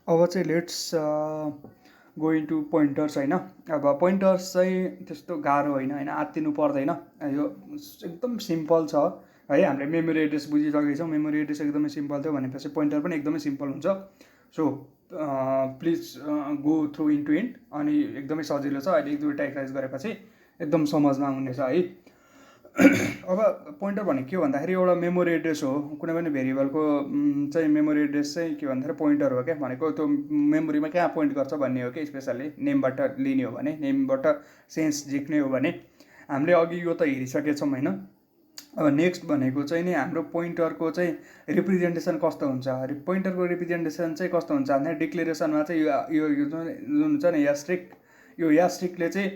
अब चाहिँ let's go into पोइन्टर्स होइन। अब पोइन्टर्स चाहिँ त्यस्तो गाह्रो होइन आत्तिनु पर्दैन। यो एकदम सिम्पल छ है। हामीले मेमोरी एड्रेस बुझिसकेछौँ, मेमोरी एड्रेस एकदमै सिम्पल थियो भनेपछि पोइन्टर पनि एकदमै सिम्पल हुन्छ। So please go through into int, अनि एकदमै सजिलो छ। अहिले एक दुईवटा एक्सर्साइज गरेपछि एकदम समझमा आउनेछ है। अब पोइन्टर भनेको के भन्दाखेरि एउटा मेमोरी एड्रेस हो। कुनै पनि भेरिएबलको चाहिँ मेमोरी एड्रेस चाहिँ के भन्दाखेरि पोइन्टर हो क्या। भनेको त्यो मेमोरीमा कहाँ पोइन्ट गर्छ भन्ने हो कि, स्पेसल्ली नेमबाट लिने हो भने, नेमबाट सेन्स झिक्ने हो भने। हामीले अघि यो त हेरिसकेछौँ होइन। अब नेक्स्ट भनेको चाहिँ नि हाम्रो पोइन्टरको चाहिँ रिप्रेजेन्टेसन कस्तो हुन्छ। पोइन्टरको रिप्रेजेन्टेसन चाहिँ कस्तो हुन्छ भन्दा डिक्लेरेसनमा चाहिँ यो जुन हुन्छ नि यास्ट्रिक, यो यास्ट्रिकले चाहिँ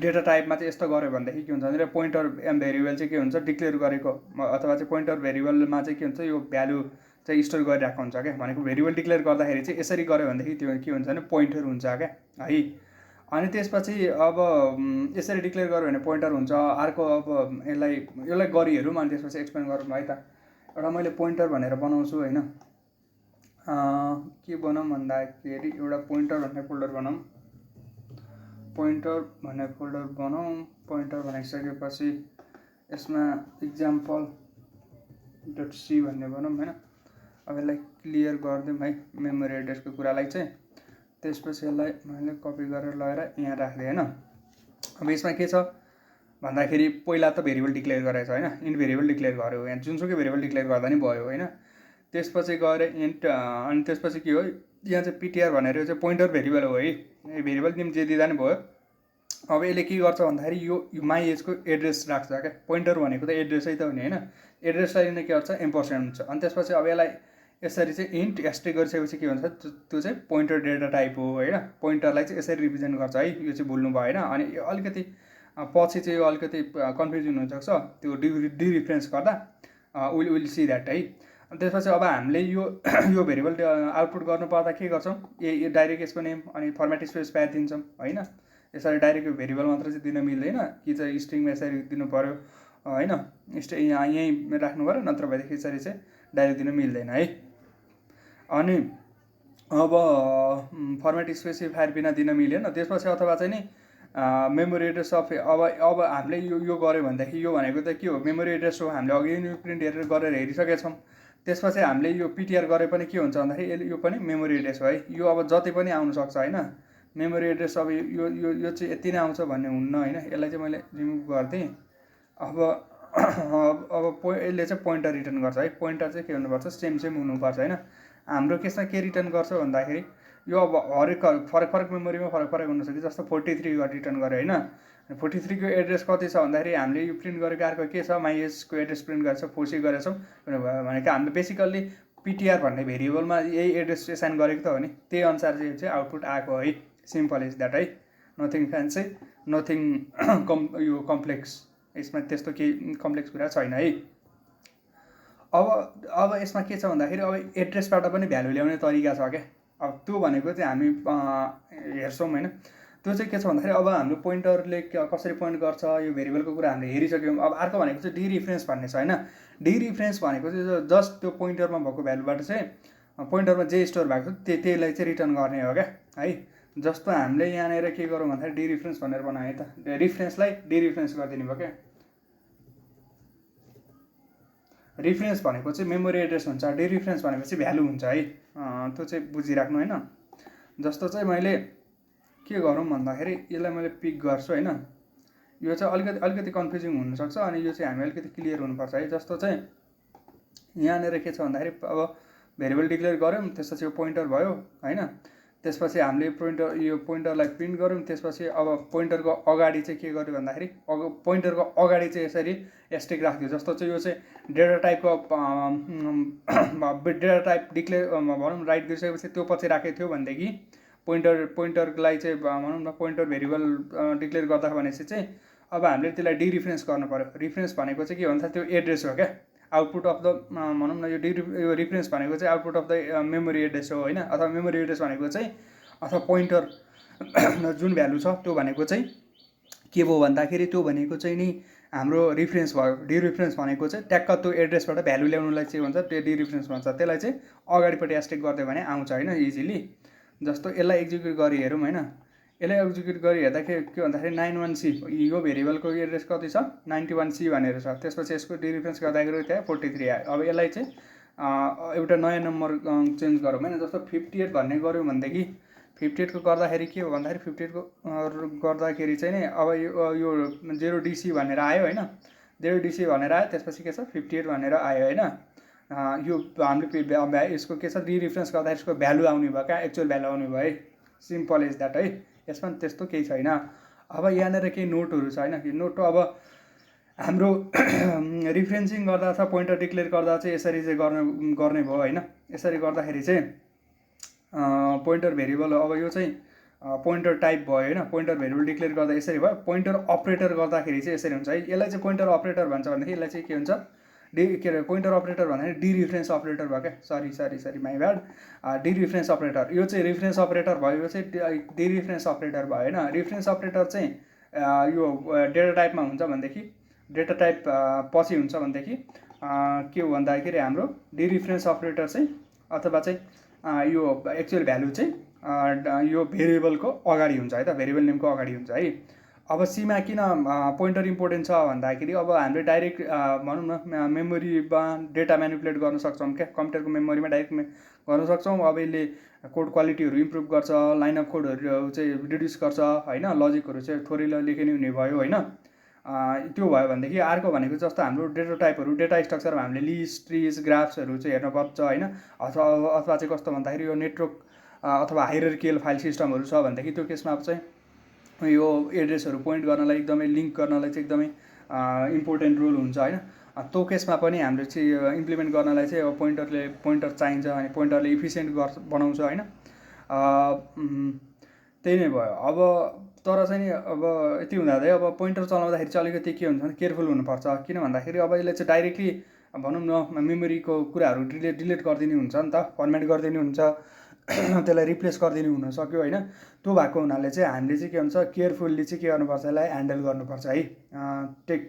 डेटा टाइपमा चाहिँ यस्तो गर्यो भनेदेखि के हुन्छ भने पोइन्टर भेरिएबल चाहिँ के हुन्छ डिक्लेयर गरेको, अथवा चाहिँ पोइन्टर भेरिएबलमा चाहिँ के हुन्छ यो भ्यालु चाहिँ स्टोर गरिरहेको हुन्छ क्या। भनेको भेरिएबल डिक्लेयर गर्दाखेरि चाहिँ यसरी गर्यो भनेदेखि त्यो के हुन्छ भने पोइन्टर हुन्छ क्या है। अनि त्यसपछि अब यसरी डिक्लेयर गर्यो भने पोइन्टर हुन्छ। अर्को अब यसलाई गरी हेरौँ अनि त्यसपछि एक्सप्लेन गरौँ है त। एउटा मैले पोइन्टर भनेर बनाउँछु होइन। के बनाऊँ भन्दाखेरि एउटा पोइन्टर भन्ने फोल्डर बनाऊँ। पोइन्टर भन्ने फोल्डर बनाऊँ। पोइन्टर बनाइसकेपछि यसमा इक्जाम्पल डट सी भन्ने बनाऊँ होइन। अब यसलाई क्लियर गरिदिउँ है मेमोरी एड्रेसको कुरालाई चाहिँ। त्यसपछि यसलाई मैले कपी गरेर लगेर यहाँ राखिदिएँ होइन। अब यसमा के छ भन्दाखेरि पहिला त भेरिएबल डिक्लेयर गरेको छ होइन, इन्ट भेरिएबल डिक्लेयर गर्यो, यहाँ जुनसुकै भेरिएबल डिक्लेयर गर्दा नि भयो होइन। त्यसपछि गएर इन्ट, अनि त्यसपछि के हो यहाँ चाहिँ पिटिआर भनेर यो चाहिँ पोइन्टर भेरिएबल हो है। भेरिएबल नेम जे दिँदा नि भयो। अब यसले के गर्छ भन्दाखेरि यो माई एजको एड्रेस राख्छ क्या। पोइन्टर भनेको त एड्रेसै त हुने होइन। एड्रेसलाई लिने के गर्छ एम्पर्सेन्ट हुन्छ। अनि त्यसपछि अब यसलाई यसरी चाहिँ इन्ट एस्ट्रिक गरिसकेपछि के हुन्छ त्यो चाहिँ पोइन्टर डेटा टाइप हो होइन। पोइन्टरलाई चाहिँ यसरी रिप्रेजेन्ट गर्छ है। यो चाहिँ भुल्नु भएन। अनि यो अलिकति पछि चाहिँ यो अलिकति कन्फ्युजन हुनसक्छ त्यो डिरिफरेन्स गर्दा। विल सी द्याट है। अनि त्यसपछि अब हामीले यो भेरिएबल आउटपुट गर्नु पर्दा के गर्छौँ, यो डाइरेक्ट यसको नेम अनि फर्मेट स्पेस प्याड दिन्छौँ होइन। यसरी डाइरेक्ट यो भेरिएबल मात्र चाहिँ दिन मिल्दैन कि चाहिँ स्ट्रिङमा यसरी दिनु पऱ्यो होइन। यहीँ राख्नु पऱ्यो, नत्र भएदेखि यसरी चाहिँ डाइरेक्ट दिन मिल्दैन है। अनि अब फर्मेट स्पेसिफायर बिना दिन मिलेन। त्यसपछि अथवा चाहिँ नि मेमोरी एड्रेस अफ अब हामीले यो गऱ्यो भनेदेखि यो भनेको त के हो मेमोरी एड्रेस हो। हामीले अघि नै प्रिन्ट गरेर हेरिसकेछौँ। त्यसपछि हामीले यो पिटिआर गरे पनि के हुन्छ भन्दाखेरि यो पनि मेमोरी एड्रेस हो है। यो अब जति पनि आउन सक्छ होइन मेमोरी एड्रेस। अब यो चाहिँ यति नै आउँछ भन्ने हुन्न होइन। यसलाई चाहिँ मैले रिमुभ गरिदिएँ। अब यसले चाहिँ पोइन्टर रिटर्न गर्छ है। पोइन्टर चाहिँ के हुनुपर्छ सेम हुनुपर्छ होइन। हाम्रो केसमा के रिटर्न गर्छ भन्दाखेरि यो अब हरेक फरक मेमोरीमा फरक हुनसक्छ। जस्तो 43 रिटर्न गर्यो होइन। 43 को एड्रेस कति छ भन्दाखेरि हामीले यो प्रिन्ट गरेको अर्को के छ माई एजको एड्रेस प्रिन्ट गरेछ 40 गरेछौँ भनेको हामीले बेसिकल्ली पिटिआर भन्ने भेरिएबलमा यही एड्रेस एसाइन गरेको त हो नि। त्यही अनुसार चाहिँ आउटपुट आएको है। सिम्पल इज द्याट है। नथिङ फ्यान्सी, नथिङ यो कम्प्लेक्स। यसमा त्यस्तो केही कम्प्लेक्स कुरा छैन है। अब यसमा के छ भन्दाखेरि अब एड्रेसबाट पनि भ्यालु ल्याउने तरिका छ क्या। अब त्यो भनेको चाहिँ हामी हेर्छौँ होइन। त्यो चाहिँ के छ भन्दाखेरि अब हाम्रो पोइन्टरले कसरी पोइन्ट गर्छ यो भेरिएबलको कुरा हामीले हेरिसक्यौँ। अब अर्को भनेको चाहिँ डिरिफरेन्स भन्ने छ होइन। डिरिफरेन्स भनेको चाहिँ जस्ट त्यो पोइन्टरमा भएको भ्यालुबाट चाहिँ पोइन्टरमा जे स्टोर भएको छ त्यहीलाई चाहिँ रिटर्न गर्ने हो क्या है। जस्तो हामीले यहाँनिर के गरौँ भन्दाखेरि डिरिफरेन्स भनेर बनाएँ त, रिफरेन्सलाई डिरिफरेन्स गरिदिनु भयो क्या। रिफरेन्स भनेको चाहिँ मेमोरी एड्रेस हुन्छ, डिरिफरेन्स भनेको चाहिँ भ्यालु हुन्छ है। त्यो चाहिँ बुझिराख्नु होइन। जस्तो चाहिँ मैले के गरौँ भन्दाखेरि यसलाई मैले पिक गर्छु होइन। यो चाहिँ अलिकति कन्फ्युजिङ हुनसक्छ। अनि यो चाहिँ हामी अलिकति क्लियर हुनुपर्छ है। जस्तो चाहिँ यहाँनिर के छ भन्दाखेरि अब भेरिएबल डिक्लेयर गऱ्यौँ, त्यसपछि यो पोइन्टर भयो होइन। त्यसपछि हामीले यो पोइन्टरलाई प्रिन्ट गऱ्यौँ। त्यसपछि अब पोइन्टरको अगाडि चाहिँ के गर्यो भन्दाखेरि पोइन्टरको अगाडि चाहिँ यसरी एस्ट्रिक राख्थ्यो। जस्तो चाहिँ यो चाहिँ डेटा टाइपको डेटा टाइप डिक्लेयर भनौँ राइट गरिसकेपछि त्यो पछि राखेको थियो भनेदेखि पोइन्टरलाई चाहिँ भनौँ न पोइन्टर भेरिएबल डिक्लेयर गर्दा भनेपछि चाहिँ अब हामीले त्यसलाई डिरिफरेन्स गर्नु पऱ्यो। रिफरेन्स भनेको चाहिँ के भन्छ त्यो एड्रेस हो क्या। आउटपुट अफ द भनौँ न यो रिफरेन्स भनेको चाहिँ output of the memory address हो होइन। अथवा मेमोरी एड्रेस भनेको चाहिँ अथवा पोइन्टर जुन भ्यालु छ त्यो भनेको चाहिँ के भयो भन्दाखेरि त्यो भनेको चाहिँ नि हाम्रो रिफरेन्स भयो। डिरिफरेन्स भनेको चाहिँ ट्याक्क त्यो एड्रेसबाट भ्यालु ल्याउनुलाई चाहिँ भन्छ त्यो डिरिफरेन्स भन्छ। त्यसलाई चाहिँ अगाडिपट्टि एस्टेक गरिदियो भने आउँछ होइन इजिली। जस्तो यसलाई एक्जिक्युट गरी हेरौँ होइन, यसलाई एक्जिक्युट गरी हेर्दाखेरि के भन्दाखेरि 91C यो भेरिएबलको एड्रेस कति छ 91C भनेर छ। त्यसपछि यसको डिरिफरेन्स गर्दाखेरि त्यहाँ 43 आयो। अब यसलाई चाहिँ एउटा नयाँ नम्बर चेन्ज गरौँ होइन, जस्तो 58 भन्ने गऱ्यौँ भनेदेखि 58 को गर्दाखेरि के हो भन्दाखेरि 58 को गर्दाखेरि चाहिँ नि अब यो 0DC भनेर आयो होइन, 0DC भनेर आयो। त्यसपछि के छ 58 भनेर आयो होइन। यो हामीले यसको के छ डिरिफरेन्स गर्दाखेरि यसको भ्यालु आउने भयो, कहाँ एक्चुअल भ्यालु आउने भयो है। सिम्पल इज द्याट है, यसमा त्यस्तो केही छैन। अब यहाँनिर केही नोटहरू छ होइन, नोट अब हाम्रो रिफरेन्सिङ गर्दा अथवा पोइन्टर डिक्लेयर गर्दा चाहिँ यसरी चाहिँ गर्ने भयो होइन। यसरी गर्दाखेरि चाहिँ पोइन्टर भेरिएबल अब यो चाहिँ पोइन्टर टाइप भयो होइन। पोइन्टर भेरिएबल डिक्लेयर गर्दा यसरी भयो। पोइन्टर अपरेटर गर्दाखेरि चाहिँ यसरी हुन्छ है। यसलाई चाहिँ पोइन्टर अपरेटर भन्छ भनेदेखि यसलाई चाहिँ के हुन्छ के अरे पोइन्टर अपरेटर भन्दाखेरि डिरिफरेन्स अपरेटर भयो क्या, सरी माई ब्याड, डिरिफरेन्स अपरेटर। यो चाहिँ रिफरेन्स अपरेटर भयो, यो चाहिँ डिरिफरेन्स अपरेटर भयो होइन। रिफरेन्स अपरेटर चाहिँ यो डेटा टाइपमा हुन्छ भनेदेखि डेटा टाइप पछि हुन्छ भनेदेखि के हो भन्दाखेरि हाम्रो डिरिफरेन्स अपरेटर चाहिँ अथवा चाहिँ यो एक्चुअल भ्यालु चाहिँ यो भेरिएबलको अगाडि हुन्छ है त, भेरिएबल नेमको अगाडि हुन्छ है। अब सीमा किन पोइन्टर इम्पोर्टेन्ट छ भन्दाखेरि अब हामीले डाइरेक्ट भनौँ न मेमोरीमा डेटा म्यानिपुलेट गर्न सक्छौँ क्या, कम्प्युटरको मेमोरीमा डाइरेक्ट गर्न सक्छौँ। अब यसले कोड क्वालिटीहरू इम्प्रुभ गर्छ, लाइन अफ कोडहरू चाहिँ रिड्युस गर्छ होइन, लजिकहरू चाहिँ थोरै लेखिने हुने भयो होइन। त्यो भयो भनेदेखि अर्को भनेको जस्तो हाम्रो डेटा टाइपहरू डेटा स्ट्रक्चरमा हामीले लिस्ट ट्रिज ग्राफ्सहरू चाहिँ हेर्नुपर्छ होइन। अथवा चाहिँ कस्तो भन्दाखेरि यो नेटवर्क अथवा हायरार्कियल फाइल सिस्टमहरू छ भनेदेखि त्यो केसमा चाहिँ यो एड्रेसहरू पोइन्ट गर्नलाई एकदमै लिङ्क गर्नलाई चाहिँ एकदमै इम्पोर्टेन्ट रोल हुन्छ होइन। त्यो केसमा पनि हाम्रो चाहिँ इम्प्लिमेन्ट गर्नलाई चाहिँ अब पोइन्टर चाहिन्छ अनि पोइन्टरले इफिसियन्ट बनाउँछ होइन। त्यही नै भयो। अब तर चाहिँ नि अब यति हुँदा अब पोइन्टर चलाउँदाखेरि चाहिँ अलिकति के हुन्छ भने केयरफुल हुनुपर्छ। किन भन्दाखेरि अब यसले चाहिँ डाइरेक्टली भनौँ न मेमोरीको कुराहरू डिलिट गरिदिनु हुन्छ नि त, फर्मेट गरिदिनु हुन्छ, त्यसलाई रिप्लेस गरिदिनु हुनसक्यो होइन। त्यो भएको हुनाले चाहिँ हामीले चाहिँ के हुन्छ केयरफुल्ली चाहिँ के गर्नुपर्छ यसलाई ह्यान्डल गर्नुपर्छ है, take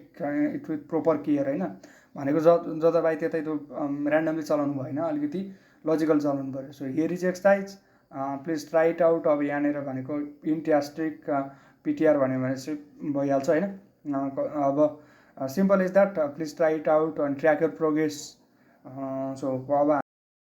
it with proper care होइन। भनेको जताभाइ त्यतै त्यो ऱ्यान्डमली चलाउनु भएन, अलिकति लजिकल चलाउनु पऱ्यो। So here is exercise, please try it out. अब यहाँनिर भनेको इन्ट्यास्टिक पिटिआर भन्यो भने चाहिँ भइहाल्छ होइन। अब simple is that, please try it out and track your progress. So अब